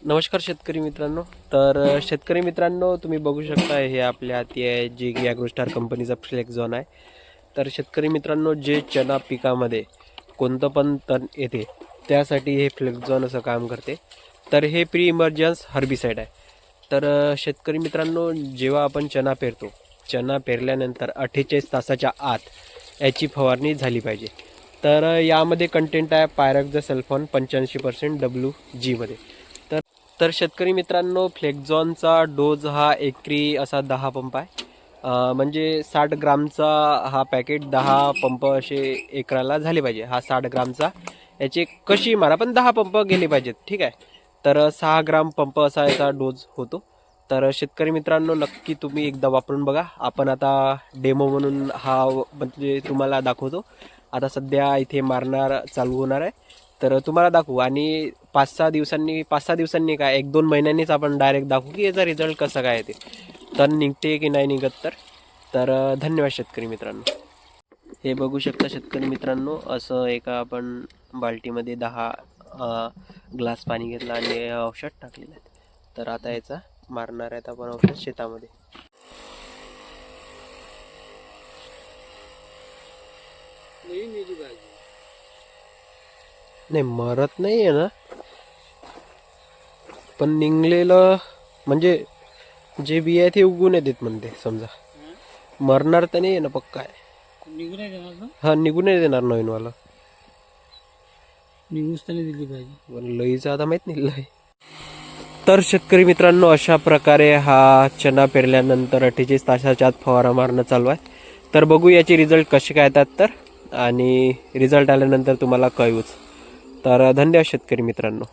नमस्कार शेतकरी मित्रांनो. तर शेतकरी मित्रांनो, तुम्ही बघू शकता हे आपल्या हाती आहे जे की ॲग्रोस्टार कंपनीचा फ्लेक्झॉन आहे. तर शेतकरी मित्रांनो, जे चना पिकामध्ये कोणतं पण तण येते त्यासाठी हे फ्लेक्झॉन असं काम करते. तर हे प्री इमर्जन्स हर्बिसाईड आहे. तर शेतकरी मित्रांनो, जेव्हा आपण चना पेरतो, चना पेरल्यानंतर 48 तासाच्या आत याची फवारणी झाली पाहिजे. तर यामध्ये कंटेंट आहे पायरॉक्झासल्फॉन 85% WG मध्ये. तर शेतकरी मित्रांनो, फ्लेक्झॉनचा डोज हा एकरी असा 10 पंप आहे. म्हणजे 60 ग्रामचा हा पॅकेट 10 पंप असे एकराला झाले पाहिजे. हा 60 ग्रामचा, याची कशी मारा पण 10 पंप गेले पाहिजेत, ठीक आहे. तर 6 ग्राम पंप असा याचा डोज होतो. तर शेतकरी मित्रांनो, नक्की तुम्ही एकदा वापरून बघा. आपण आता डेमो म्हणून हा म्हणजे तुम्हाला दाखवतो. आता सध्या इथे मारणार चालू होणार आहे, तर तुम्हाला दाखवू. आणि 5-6 दिवसांनी काय 1-2 महिन्यांनीच आपण डायरेक्ट दाखवू की याचा रिझल्ट कसा काय येते, तण निघते की नाही निघत. तर धन्यवाद शेतकरी मित्रांनो. हे बघू शकता शेतकरी मित्रांनो, असं एका आपण बाल्टीमध्ये 10 ग्लास पाणी घेतलं आणि औषध टाकलेलं आहे. तर आता याचा मारणार आहेत आपण औषध शेतामध्ये. नाही मरत नाही आहे ना, पण निघलेलं म्हणजे जे बी आहे ते उगून येतात म्हणते. समजा मरणार तर नाही आहे ना, पक्का आहे. हा, निघून नाही देणार नवीनवाला. निघूच तर नाही दिली पाहिजे. पण लईचा आता माहित नाही लय. तर शेतकरी मित्रांनो, अशा प्रकारे हा चना पेरल्यानंतर 48 तासाच्या आत फवारा मारणं चालू आहे. तर बघू याचे रिझल्ट कसे काय येतात. तर आणि रिझल्ट आल्यानंतर तुम्हाला कळवूच. तर धन्यवाद शेतकरी मित्रांनो.